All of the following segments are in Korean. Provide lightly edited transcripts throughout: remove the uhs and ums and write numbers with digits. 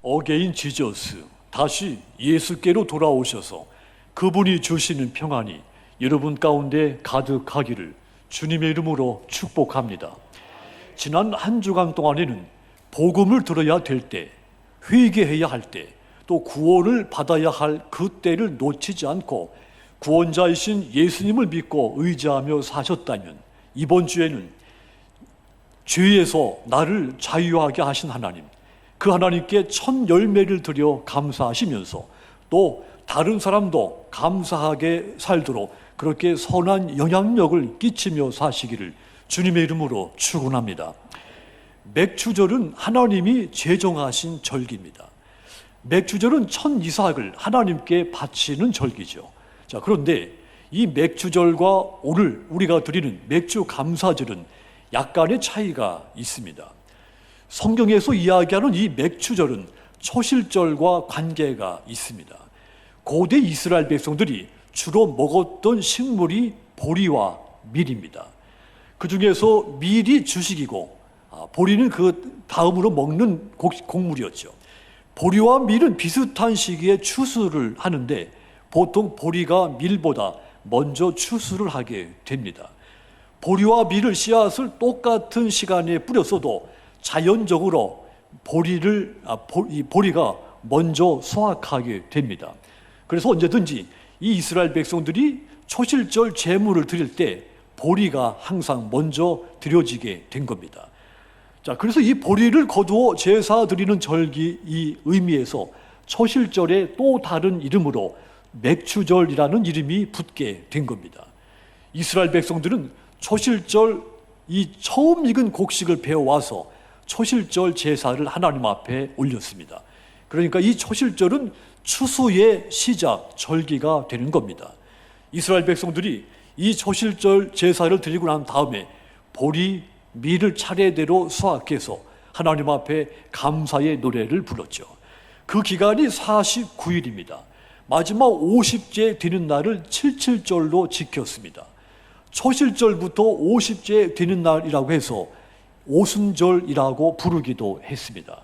어게인 지저스, 다시 예수께로 돌아오셔서 그분이 주시는 평안이 여러분 가운데 가득하기를 주님의 이름으로 축복합니다. 지난 한 주간 동안에는 복음을 들어야 될 때, 회개해야 할 때, 또 구원을 받아야 할 그 때를 놓치지 않고 구원자이신 예수님을 믿고 의지하며 사셨다면, 이번 주에는 죄에서 나를 자유하게 하신 하나님, 그 하나님께 첫 열매를 드려 감사하시면서 또 다른 사람도 감사하게 살도록 그렇게 선한 영향력을 끼치며 사시기를 주님의 이름으로 축원합니다. 맥추절은 하나님이 제정하신 절기입니다. 맥추절은 첫 이삭을 하나님께 바치는 절기죠. 자, 그런데 이 맥추절과 오늘 우리가 드리는 맥주 감사절은 약간의 차이가 있습니다. 성경에서 이야기하는 이 맥추절은 초실절과 관계가 있습니다. 고대 이스라엘 백성들이 주로 먹었던 식물이 보리와 밀입니다. 그 중에서 밀이 주식이고 보리는 그 다음으로 먹는 곡물이었죠. 보리와 밀은 비슷한 시기에 추수를 하는데 보통 보리가 밀보다 먼저 추수를 하게 됩니다. 보리와 밀을 씨앗을 똑같은 시간에 뿌렸어도 자연적으로 보리가 먼저 수확하게 됩니다. 그래서 언제든지 이 이스라엘 백성들이 초실절 제물을 드릴 때 보리가 항상 먼저 드려지게 된 겁니다. 자, 그래서 이 보리를 거두어 제사 드리는 절기 이 의미에서 초실절에 또 다른 이름으로 맥추절이라는 이름이 붙게 된 겁니다. 이스라엘 백성들은 초실절 이 처음 익은 곡식을 베어와서 초실절 제사를 하나님 앞에 올렸습니다. 그러니까 이 초실절은 추수의 시작, 절기가 되는 겁니다. 이스라엘 백성들이 이 초실절 제사를 드리고 난 다음에 보리, 밀을 차례대로 수확해서 하나님 앞에 감사의 노래를 불렀죠. 그 기간이 49일입니다. 마지막 50째 되는 날을 칠칠절로 지켰습니다. 초실절부터 50째 되는 날이라고 해서 오순절이라고 부르기도 했습니다.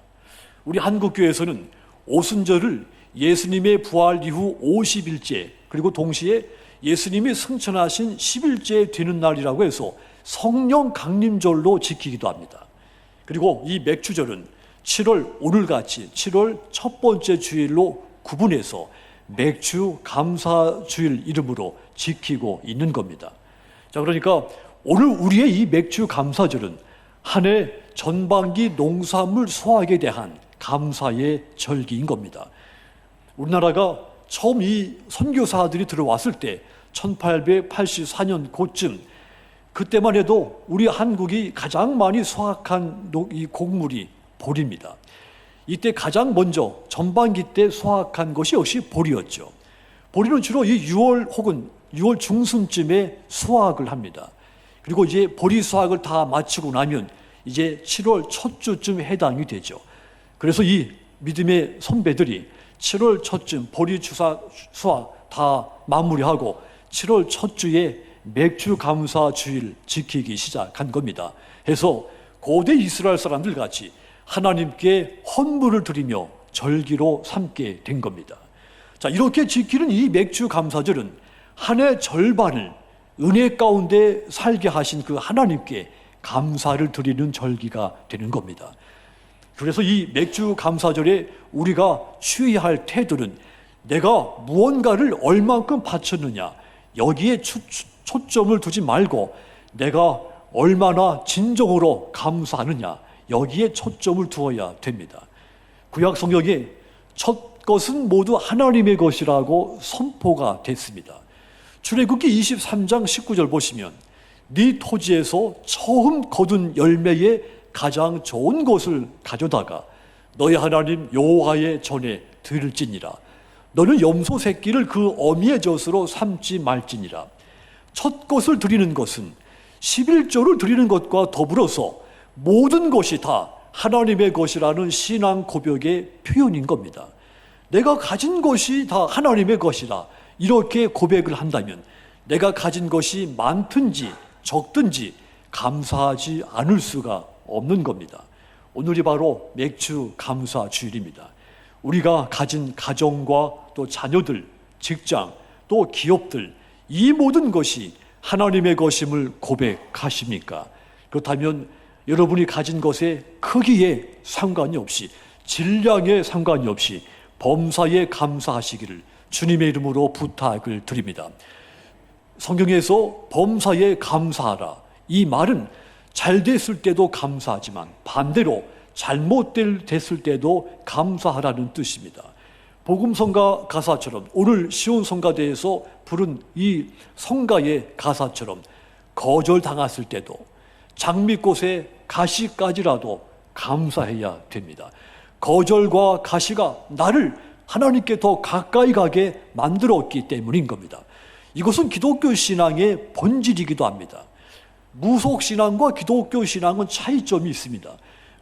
우리 한국교회에서는 오순절을 예수님의 부활 이후 50일째 그리고 동시에 예수님이 승천하신 10일째 되는 날이라고 해서 성령 강림절로 지키기도 합니다. 그리고 이 맥추절은 7월 오늘같이 7월 첫 번째 주일로 구분해서 맥추 감사주일 이름으로 지키고 있는 겁니다. 자, 그러니까 오늘 우리의 이 맥추 감사절은 한 해 전반기 농산물 수확에 대한 감사의 절기인 겁니다. 우리나라가 처음 이 선교사들이 들어왔을 때 1884년 그쯤, 그때만 해도 우리 한국이 가장 많이 수확한 이 곡물이 보리입니다. 이때 가장 먼저 전반기 때 수확한 것이 역시 보리였죠. 보리는 주로 이 6월 혹은 6월 중순쯤에 수확을 합니다. 그리고 이제 보리 수확을 다 마치고 나면 이제 7월 첫 주쯤 해당이 되죠. 그래서 이 믿음의 선배들이 7월 첫쯤 보리 수확 다 마무리하고 7월 첫 주에 맥추 감사 주일 지키기 시작한 겁니다. 해서 고대 이스라엘 사람들 같이 하나님께 헌물을 드리며 절기로 삼게 된 겁니다. 자, 이렇게 지키는 이 맥추 감사절은 한 해 절반을 은혜 가운데 살게 하신 그 하나님께 감사를 드리는 절기가 되는 겁니다. 그래서 이 맥추 감사절에 우리가 취해야 할 태도는 내가 무언가를 얼만큼 바쳤느냐, 여기에 초점을 두지 말고 내가 얼마나 진정으로 감사하느냐, 여기에 초점을 두어야 됩니다. 구약 성경에 첫 것은 모두 하나님의 것이라고 선포가 됐습니다. 출애굽기 23장 19절 보시면 네 토지에서 처음 거둔 열매의 가장 좋은 것을 가져다가 너희 하나님 여호와의 전에 드릴지니라. 너는 염소 새끼를 그 어미의 젖으로 삼지 말지니라. 첫 것을 드리는 것은 11조를 드리는 것과 더불어서 모든 것이 다 하나님의 것이라는 신앙 고백의 표현인 겁니다. 내가 가진 것이 다 하나님의 것이다, 이렇게 고백을 한다면 내가 가진 것이 많든지 적든지 감사하지 않을 수가 없는 겁니다. 오늘이 바로 맥추 감사 주일입니다. 우리가 가진 가정과 또 자녀들, 직장, 또 기업들, 이 모든 것이 하나님의 것임을 고백하십니까? 그렇다면 여러분이 가진 것의 크기에 상관이 없이, 질량에 상관이 없이 범사에 감사하시기를 주님의 이름으로 부탁을 드립니다. 성경에서 범사에 감사하라, 이 말은 잘 됐을 때도 감사하지만 반대로 잘못됐을 때도 감사하라는 뜻입니다. 복음성가 가사처럼, 오늘 시온 성가대에서 부른 이 성가의 가사처럼 거절당했을 때도, 장미꽃에 가시까지라도 감사해야 됩니다. 거절과 가시가 나를 하나님께 더 가까이 가게 만들었기 때문인 겁니다. 이것은 기독교 신앙의 본질이기도 합니다. 무속 신앙과 기독교 신앙은 차이점이 있습니다.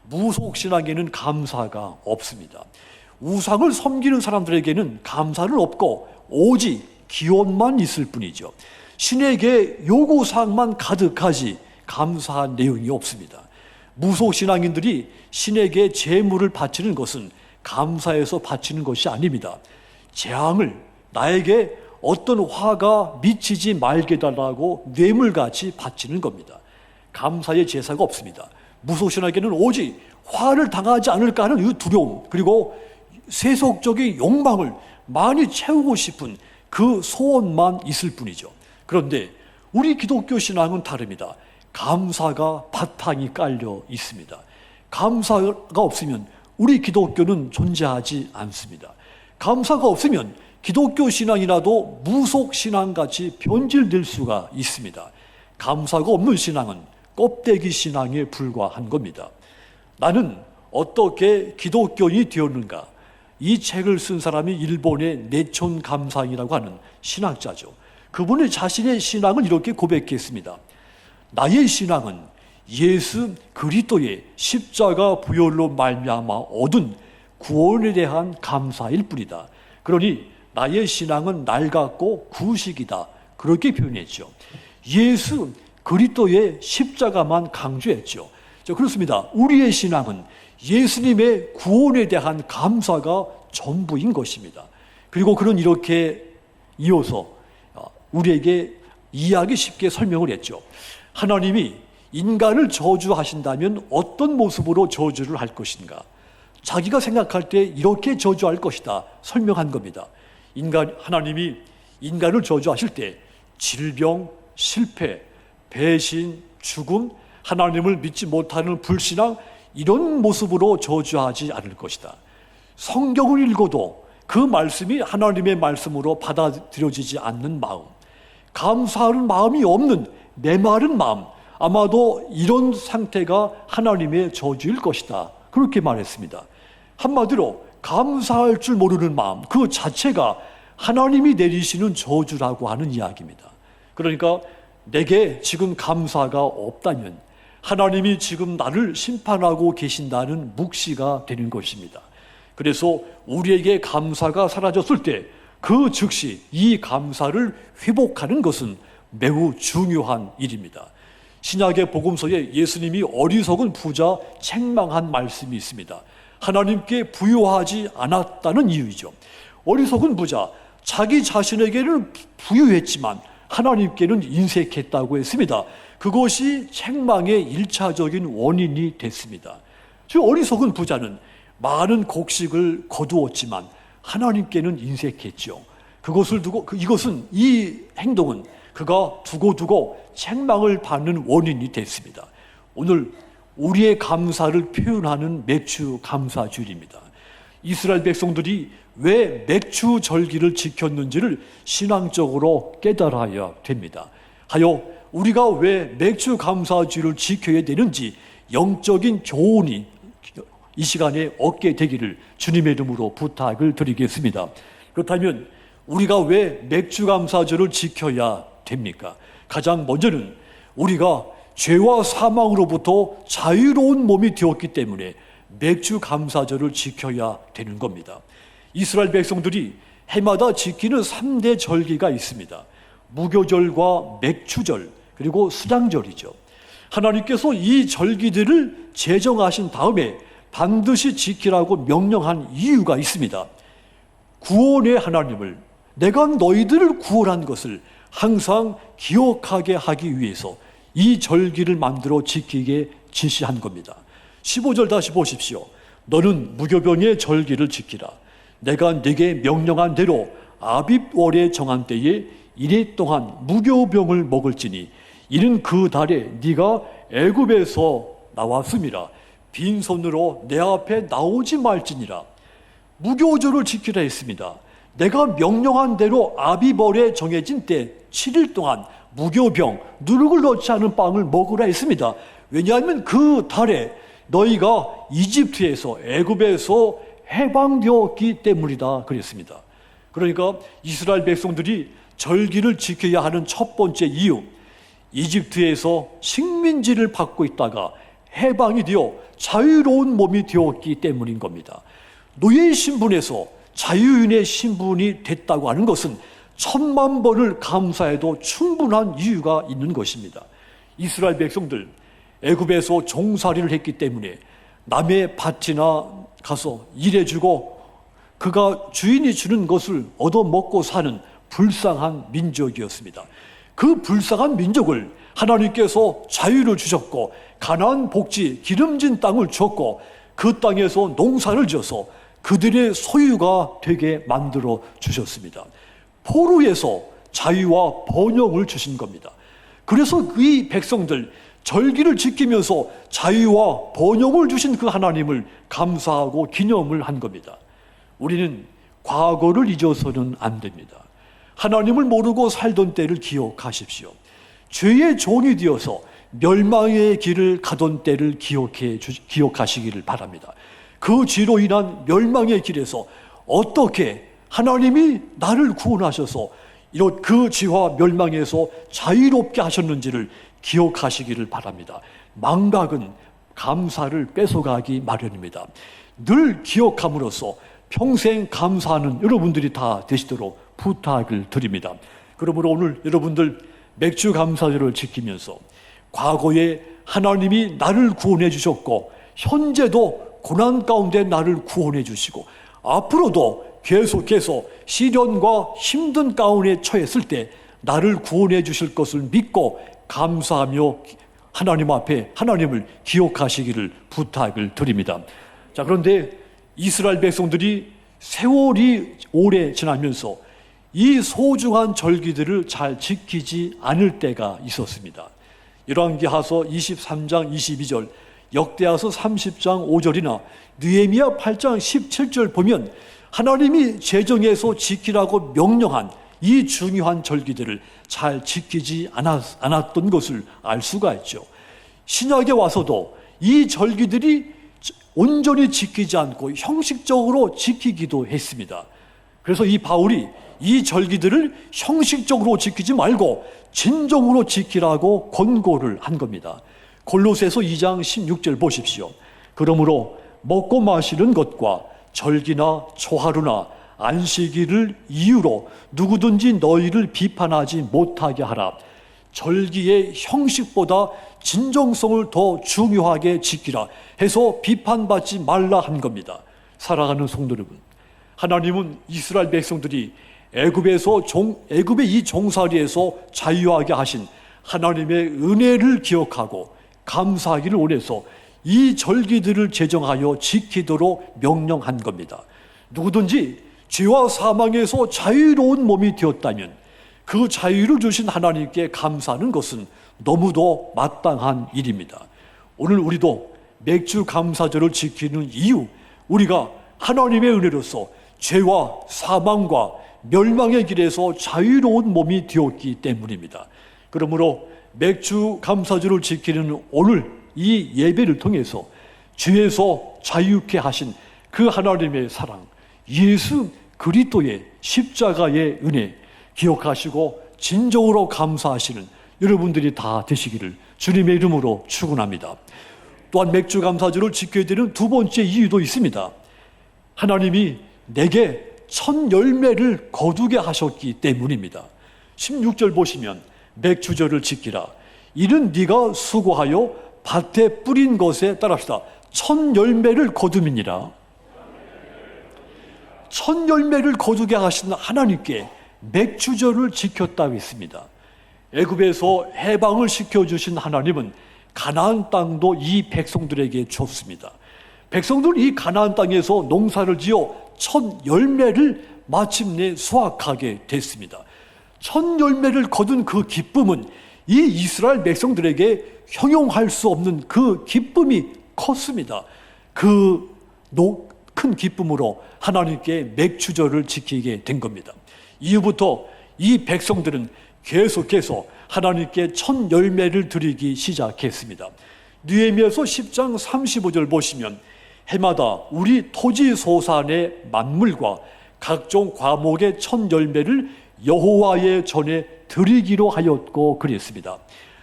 무속 신앙에는 감사가 없습니다. 우상을 섬기는 사람들에게는 감사는 없고 오직 기원만 있을 뿐이죠. 신에게 요구사항만 가득하지 감사한 내용이 없습니다. 무속 신앙인들이 신에게 제물을 바치는 것은 감사해서 바치는 것이 아닙니다. 재앙을, 나에게 어떤 화가 미치지 말게 달라고 뇌물같이 바치는 겁니다. 감사의 제사가 없습니다. 무속 신앙에게는 오직 화를 당하지 않을까 하는 이 두려움, 그리고 세속적인 욕망을 많이 채우고 싶은 그 소원만 있을 뿐이죠. 그런데 우리 기독교 신앙은 다릅니다. 감사가 바탕이 깔려 있습니다. 감사가 없으면 우리 기독교는 존재하지 않습니다. 감사가 없으면 기독교 신앙이라도 무속 신앙같이 변질될 수가 있습니다. 감사가 없는 신앙은 껍데기 신앙에 불과한 겁니다. 나는 어떻게 기독교인이 되었는가? 이 책을 쓴 사람이 일본의 내촌 감상이라고 하는 신학자죠. 그분의 자신의 신앙을 이렇게 고백했습니다. 나의 신앙은 예수 그리스도의 십자가 부활로 말미암아 얻은 구원에 대한 감사일 뿐이다. 그러니 나의 신앙은 낡았고 구식이다. 그렇게 표현했죠. 예수 그리스도의 십자가만 강조했죠. 그렇습니다. 우리의 신앙은 예수님의 구원에 대한 감사가 전부인 것입니다. 그리고 그는 이렇게 이어서 우리에게 이해하기 쉽게 설명을 했죠. 하나님이 인간을 저주하신다면 어떤 모습으로 저주를 할 것인가? 자기가 생각할 때 이렇게 저주할 것이다 설명한 겁니다. 하나님이 인간을 저주하실 때 질병, 실패, 배신, 죽음, 하나님을 믿지 못하는 불신앙, 이런 모습으로 저주하지 않을 것이다. 성경을 읽어도 그 말씀이 하나님의 말씀으로 받아들여지지 않는 마음, 감사하는 마음이 없는 메마른 마음, 아마도 이런 상태가 하나님의 저주일 것이다. 그렇게 말했습니다. 한마디로 감사할 줄 모르는 마음, 그 자체가 하나님이 내리시는 저주라고 하는 이야기입니다. 그러니까 내게 지금 감사가 없다면 하나님이 지금 나를 심판하고 계신다는 묵시가 되는 것입니다. 그래서 우리에게 감사가 사라졌을 때 그 즉시 이 감사를 회복하는 것은 매우 중요한 일입니다. 신약의 복음서에 예수님이 어리석은 부자 책망한 말씀이 있습니다. 하나님께 부유하지 않았다는 이유이죠. 어리석은 부자, 자기 자신에게는 부유했지만 하나님께는 인색했다고 했습니다. 그것이 책망의 1차적인 원인이 됐습니다. 어리석은 부자는 많은 곡식을 거두었지만 하나님께는 인색했죠. 이 행동은 그가 두고두고 책망을 받는 원인이 됐습니다. 오늘 우리의 감사를 표현하는 맥주 감사주일입니다. 이스라엘 백성들이 왜 맥주 절기를 지켰는지를 신앙적으로 깨달아야 됩니다. 하여 우리가 왜 맥주 감사주일을 지켜야 되는지 영적인 교훈이 이 시간에 얻게 되기를 주님의 이름으로 부탁을 드리겠습니다. 그렇다면 우리가 왜 맥주 감사절을 지켜야 됩니까? 가장 먼저는 우리가 죄와 사망으로부터 자유로운 몸이 되었기 때문에 맥주 감사절을 지켜야 되는 겁니다. 이스라엘 백성들이 해마다 지키는 3대 절기가 있습니다. 무교절과 맥주절, 그리고 수장절이죠. 하나님께서 이 절기들을 제정하신 다음에 반드시 지키라고 명령한 이유가 있습니다. 구원의 하나님을, 내가 너희들을 구원한 것을 항상 기억하게 하기 위해서 이 절기를 만들어 지키게 지시한 겁니다. 15절 다시 보십시오. 너는 무교병의 절기를 지키라. 내가 네게 명령한 대로 아빕월에 정한 때에 이래 동안 무교병을 먹을지니 이는 그 달에 네가 애굽에서 나왔음이라. 빈손으로 내 앞에 나오지 말지니라. 무교절을 지키라 했습니다. 내가 명령한 대로 아비벌에 정해진 때 7일 동안 무교병, 누룩을 넣지 않은 빵을 먹으라 했습니다. 왜냐하면 그 달에 너희가 이집트에서, 애굽에서 해방되었기 때문이다 그랬습니다. 그러니까 이스라엘 백성들이 절기를 지켜야 하는 첫 번째 이유, 이집트에서 식민지를 받고 있다가 해방이 되어 자유로운 몸이 되었기 때문인 겁니다. 노예 신분에서 자유인의 신분이 됐다고 하는 것은 1000만 번을 감사해도 충분한 이유가 있는 것입니다. 이스라엘 백성들 애굽에서 종살이를 했기 때문에 남의 밭이나 가서 일해주고 그가 주인이 주는 것을 얻어먹고 사는 불쌍한 민족이었습니다. 그 불쌍한 민족을 하나님께서 자유를 주셨고 가나안 복지 기름진 땅을 주었고 그 땅에서 농사를 지어서 그들의 소유가 되게 만들어 주셨습니다. 포로에서 자유와 번영을 주신 겁니다. 그래서 이 백성들 절기를 지키면서 자유와 번영을 주신 그 하나님을 감사하고 기념을 한 겁니다. 우리는 과거를 잊어서는 안 됩니다. 하나님을 모르고 살던 때를 기억하십시오. 죄의 종이 되어서 멸망의 길을 가던 때를 기억하시기를 바랍니다. 그 죄로 인한 멸망의 길에서 어떻게 하나님이 나를 구원하셔서 이런 그 죄와 멸망에서 자유롭게 하셨는지를 기억하시기를 바랍니다. 망각은 감사를 뺏어가기 마련입니다. 늘 기억함으로써 평생 감사하는 여러분들이 다 되시도록 부탁을 드립니다. 그러므로 오늘 여러분들 맥주 감사절을 지키면서 과거에 하나님이 나를 구원해 주셨고 현재도 고난 가운데 나를 구원해 주시고 앞으로도 계속해서 시련과 힘든 가운데 처했을 때 나를 구원해 주실 것을 믿고 감사하며 하나님 앞에 하나님을 기억하시기를 부탁을 드립니다. 자, 그런데 이스라엘 백성들이 세월이 오래 지나면서 이 소중한 절기들을 잘 지키지 않을 때가 있었습니다. 열왕기하서 23장 22절, 역대하서 30장 5절이나 느헤미야 8장 17절 보면 하나님이 제정해서 지키라고 명령한 이 중요한 절기들을 잘 지키지 않았던 것을 알 수가 있죠. 신약에 와서도 이 절기들이 온전히 지키지 않고 형식적으로 지키기도 했습니다. 그래서 이 바울이 이 절기들을 형식적으로 지키지 말고 진정으로 지키라고 권고를 한 겁니다. 골로새서 2장 16절 보십시오. 그러므로 먹고 마시는 것과 절기나 초하루나 안식일을 이유로 누구든지 너희를 비판하지 못하게 하라. 절기의 형식보다 진정성을 더 중요하게 지키라 해서 비판받지 말라 한 겁니다. 사랑하는 성도 여러분, 하나님은 이스라엘 백성들이 애굽의 이 종살이에서 자유하게 하신 하나님의 은혜를 기억하고 감사하기를 원해서 이 절기들을 제정하여 지키도록 명령한 겁니다. 누구든지 죄와 사망에서 자유로운 몸이 되었다면 그 자유를 주신 하나님께 감사하는 것은 너무도 마땅한 일입니다. 오늘 우리도 맥주 감사절을 지키는 이유, 우리가 하나님의 은혜로서 죄와 사망과 멸망의 길에서 자유로운 몸이 되었기 때문입니다. 그러므로 맥주 감사절을 지키는 오늘 이 예배를 통해서 죄에서 자유케 하신 그 하나님의 사랑, 예수 그리스도의 십자가의 은혜 기억하시고 진정으로 감사하시는 여러분들이 다 되시기를 주님의 이름으로 축원합니다. 또한 맥주 감사절을 지켜야 되는 두 번째 이유도 있습니다. 하나님이 내게 첫 열매를 거두게 하셨기 때문입니다. 16절 보시면 맥주절을 지키라. 이는 네가 수고하여 밭에 뿌린 것에 따라합시다. 첫 열매를 거둠이니라. 첫 열매를 거두게 하신 하나님께 맥주절을 지켰다고 했습니다. 애굽에서 해방을 시켜주신 하나님은 가나안 땅도 이 백성들에게 줬습니다. 백성들은 이 가나안 땅에서 농사를 지어 첫 열매를 마침내 수확하게 됐습니다. 첫 열매를 거둔 그 기쁨은 이 이스라엘 백성들에게 형용할 수 없는 그 기쁨이 컸습니다. 그 큰 기쁨으로 하나님께 맥주절을 지키게 된 겁니다. 이후부터 이 백성들은 계속해서 하나님께 첫 열매를 드리기 시작했습니다. 느헤미야서 10장 35절 보시면 해마다 우리 토지 소산의 만물과 각종 과목의 첫 열매를 여호와의 전에 드리기로 하였고 그랬습니다.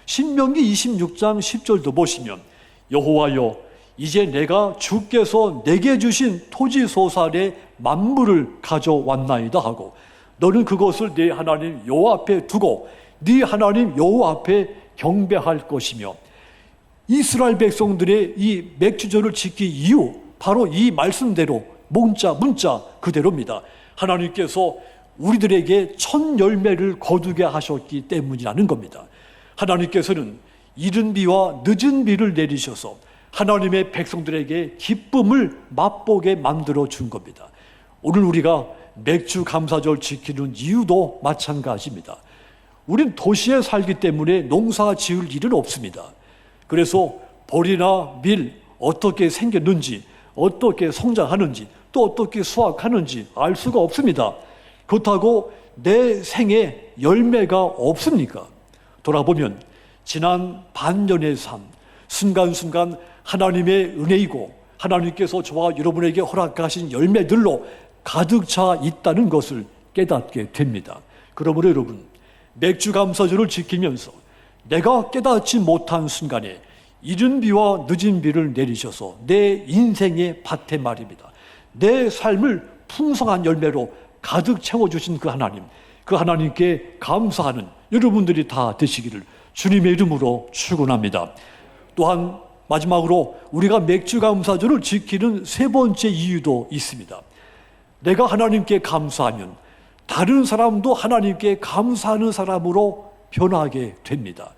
신명기 26장 10절도 보시면 여호와여 이제 내가 주께서 내게 주신 토지 소산의 만물을 가져왔나이다 하고 너는 그것을 네 하나님 여호와 앞에 두고 네 하나님 여호와 앞에 경배할 것이며 이스라엘 백성들의 이 맥주절을 지키기 이후 바로 이 말씀대로 문자 그대로입니다. 하나님께서 우리들에게 첫 열매를 거두게 하셨기 때문이라는 겁니다. 하나님께서는 이른 비와 늦은 비를 내리셔서 하나님의 백성들에게 기쁨을 맛보게 만들어 준 겁니다. 오늘 우리가 맥주 감사절 지키는 이유도 마찬가지입니다. 우린 도시에 살기 때문에 농사 지을 일은 없습니다. 그래서 보리나 밀 어떻게 생겼는지, 어떻게 성장하는지, 또 어떻게 수확하는지 알 수가 없습니다. 그렇다고 내 생에 열매가 없습니까? 돌아보면 지난 반년의 삶, 순간순간 하나님의 은혜이고 하나님께서 저와 여러분에게 허락하신 열매들로 가득 차 있다는 것을 깨닫게 됩니다. 그러므로 여러분, 맥주 감사절을 지키면서 내가 깨닫지 못한 순간에 이른 비와 늦은 비를 내리셔서 내 인생의 밭에 말입니다. 내 삶을 풍성한 열매로 가득 채워주신 그 하나님께 감사하는 여러분들이 다 되시기를 주님의 이름으로 축원합니다. 또한 마지막으로 우리가 맥주 감사절을 지키는 세 번째 이유도 있습니다. 내가 하나님께 감사하면 다른 사람도 하나님께 감사하는 사람으로 변하게 됩니다.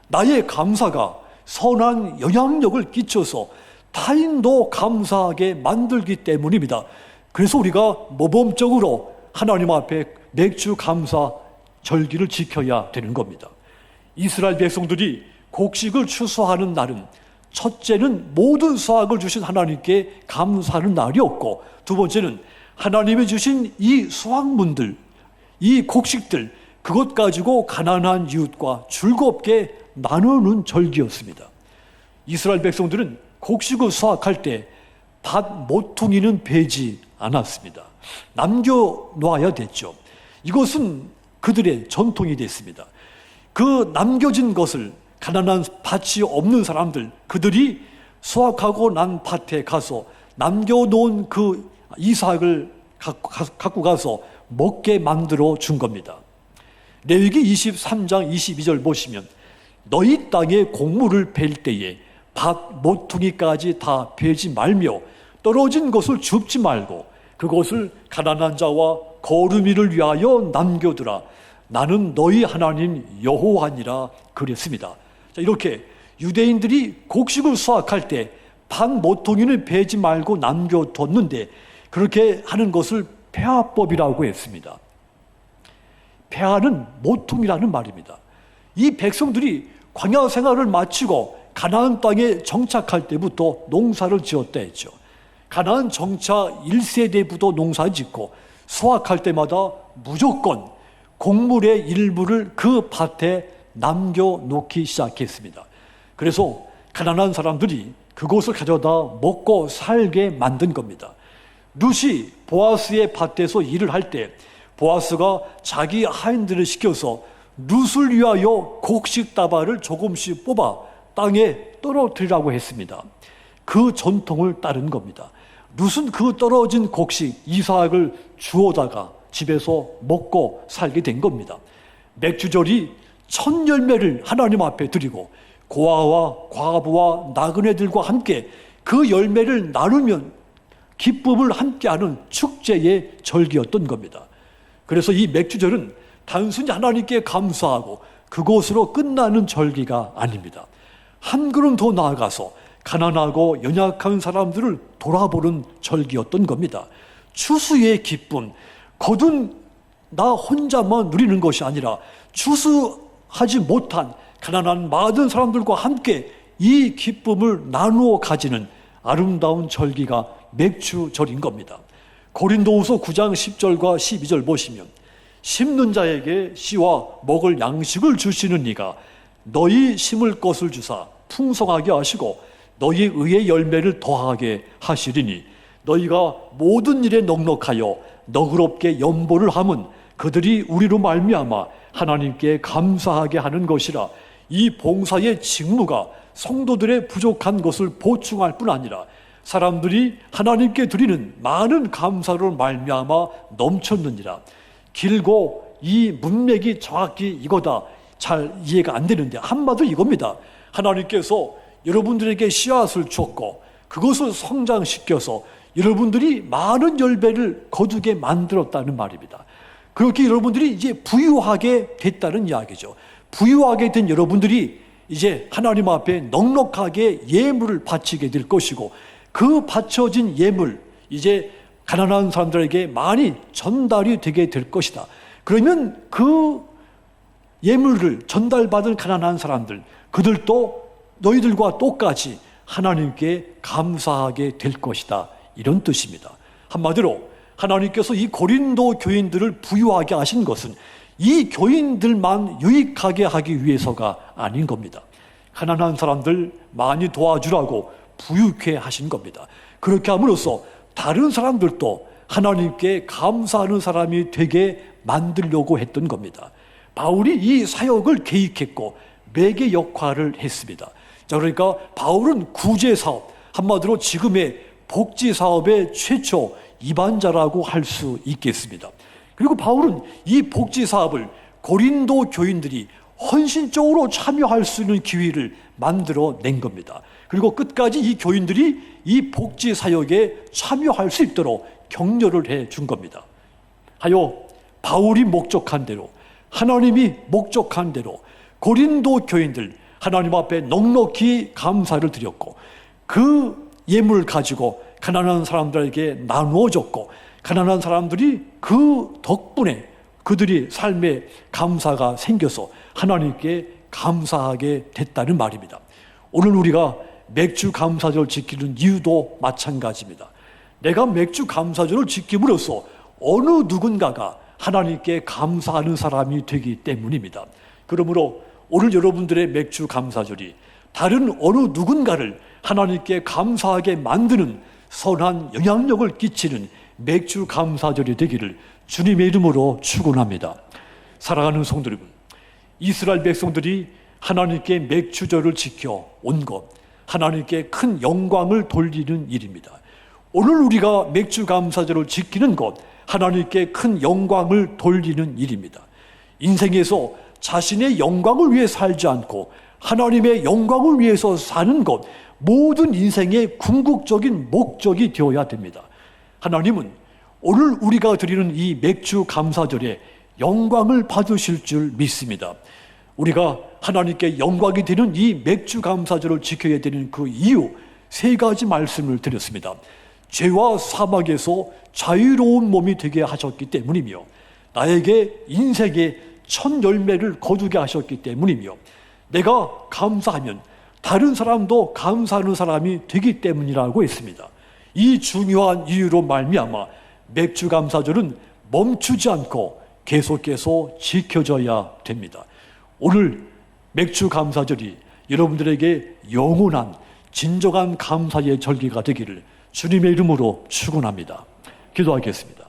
나의 감사가 선한 영향력을 끼쳐서 타인도 감사하게 만들기 때문입니다. 그래서 우리가 모범적으로 하나님 앞에 맥주 감사 절기를 지켜야 되는 겁니다. 이스라엘 백성들이 곡식을 추수하는 날은 첫째는 모든 수확을 주신 하나님께 감사하는 날이었고, 두 번째는 하나님이 주신 이 수확물들, 이 곡식들, 그것 가지고 가난한 이웃과 즐겁게 나누는 절기였습니다. 이스라엘 백성들은 곡식을 수확할 때 밭 모퉁이는 베지 않았습니다. 남겨놓아야 됐죠. 이것은 그들의 전통이 됐습니다. 그 남겨진 것을 가난한 밭이 없는 사람들, 그들이 수확하고 난 밭에 가서 남겨놓은 그 이삭을 갖고 가서 먹게 만들어 준 겁니다. 레위기 23장 22절 보시면 너희 땅에 곡물을 벨 때에 밭 모퉁이까지 다 베지 말며 떨어진 것을 줍지 말고 그것을 가난한 자와 거르미를 위하여 남겨두라. 나는 너희 하나님 여호와니라 그랬습니다. 자, 이렇게 유대인들이 곡식을 수확할 때 밭 모퉁이는 베지 말고 남겨뒀는데 그렇게 하는 것을 폐하법이라고 했습니다. 폐하는 모퉁이라는 말입니다. 이 백성들이 광야 생활을 마치고 가나안 땅에 정착할 때부터 농사를 지었다 했죠. 가나안 정착 1세대부터 농사 짓고 수확할 때마다 무조건 곡물의 일부를 그 밭에 남겨놓기 시작했습니다. 그래서 가난한 사람들이 그것을 가져다 먹고 살게 만든 겁니다. 룻이 보아스의 밭에서 일을 할 때 보아스가 자기 하인들을 시켜서 룻을 위하여 곡식 다발을 조금씩 뽑아 땅에 떨어뜨리라고 했습니다. 그 전통을 따른 겁니다. 룻은 그 떨어진 곡식 이삭을 주워다가 집에서 먹고 살게 된 겁니다. 맥주절이 첫 열매를 하나님 앞에 드리고 고아와 과부와 나그네들과 함께 그 열매를 나누면 기쁨을 함께하는 축제의 절기였던 겁니다. 그래서 이 맥주절은 단순히 하나님께 감사하고 그것으로 끝나는 절기가 아닙니다. 한 걸음 더 나아가서 가난하고 연약한 사람들을 돌아보는 절기였던 겁니다. 추수의 기쁨, 거둔 나 혼자만 누리는 것이 아니라 추수하지 못한 가난한 많은 사람들과 함께 이 기쁨을 나누어 가지는 아름다운 절기가 맥주절인 겁니다. 고린도후서 9장 10절과 12절 보시면 심는 자에게 씨와 먹을 양식을 주시는 이가 너희 심을 것을 주사 풍성하게 하시고 너희 의의 열매를 더하게 하시리니 너희가 모든 일에 넉넉하여 너그럽게 연보를 함은 그들이 우리로 말미암아 하나님께 감사하게 하는 것이라. 이 봉사의 직무가 성도들의 부족한 것을 보충할 뿐 아니라 사람들이 하나님께 드리는 많은 감사로 말미암아 넘쳤느니라. 길고 이 문맥이 정확히 이거다 잘 이해가 안 되는데 한마디로 이겁니다. 하나님께서 여러분들에게 씨앗을 줬고 그것을 성장시켜서 여러분들이 많은 열매를 거두게 만들었다는 말입니다. 그렇게 여러분들이 이제 부유하게 됐다는 이야기죠. 부유하게 된 여러분들이 이제 하나님 앞에 넉넉하게 예물을 바치게 될 것이고 그 바쳐진 예물 이제 가난한 사람들에게 많이 전달이 되게 될 것이다. 그러면 그 예물을 전달받은 가난한 사람들 그들도 너희들과 똑같이 하나님께 감사하게 될 것이다. 이런 뜻입니다. 한마디로 하나님께서 이 고린도 교인들을 부유하게 하신 것은 이 교인들만 유익하게 하기 위해서가 아닌 겁니다. 가난한 사람들 많이 도와주라고 부유케 하신 겁니다. 그렇게 함으로써 다른 사람들도 하나님께 감사하는 사람이 되게 만들려고 했던 겁니다. 바울이 이 사역을 계획했고 매개 역할을 했습니다. 자, 그러니까 바울은 구제 사업, 한마디로 지금의 복지 사업의 최초 이반자라고 할 수 있겠습니다. 그리고 바울은 이 복지 사업을 고린도 교인들이 헌신적으로 참여할 수 있는 기회를 만들어 낸 겁니다. 그리고 끝까지 이 교인들이 이 복지 사역에 참여할 수 있도록 격려를 해 준 겁니다. 하여 바울이 목적한 대로 하나님이 목적한 대로 고린도 교인들 하나님 앞에 넉넉히 감사를 드렸고 그 예물을 가지고 가난한 사람들에게 나누어 줬고 가난한 사람들이 그 덕분에 그들이 삶에 감사가 생겨서 하나님께 감사하게 됐다는 말입니다. 오늘 우리가 맥주 감사절 지키는 이유도 마찬가지입니다. 내가 맥주 감사절을 지킴으로써 어느 누군가가 하나님께 감사하는 사람이 되기 때문입니다. 그러므로 오늘 여러분들의 맥주 감사절이 다른 어느 누군가를 하나님께 감사하게 만드는 선한 영향력을 끼치는 맥주 감사절이 되기를 주님의 이름으로 축원합니다. 사랑하는 성도 여러분, 이스라엘 백성들이 하나님께 맥주절을 지켜 온 것, 하나님께 큰 영광을 돌리는 일입니다. 오늘 우리가 맥주 감사절을 지키는 것, 하나님께 큰 영광을 돌리는 일입니다. 인생에서 자신의 영광을 위해 살지 않고 하나님의 영광을 위해서 사는 것, 모든 인생의 궁극적인 목적이 되어야 됩니다. 하나님은 오늘 우리가 드리는 이 맥주 감사절에 영광을 받으실 줄 믿습니다. 우리가 하나님께 영광이 되는 이 맥주 감사절을 지켜야 되는 그 이유 세 가지 말씀을 드렸습니다. 죄와 사막에서 자유로운 몸이 되게 하셨기 때문이며 나에게 인생의 첫 열매를 거두게 하셨기 때문이며 내가 감사하면 다른 사람도 감사하는 사람이 되기 때문이라고 했습니다. 이 중요한 이유로 말미암아 맥주 감사절은 멈추지 않고 계속해서 지켜져야 됩니다. 오늘 맥주 감사절이 여러분들에게 영원한 진정한 감사의 절기가 되기를 주님의 이름으로 축원합니다. 기도하겠습니다.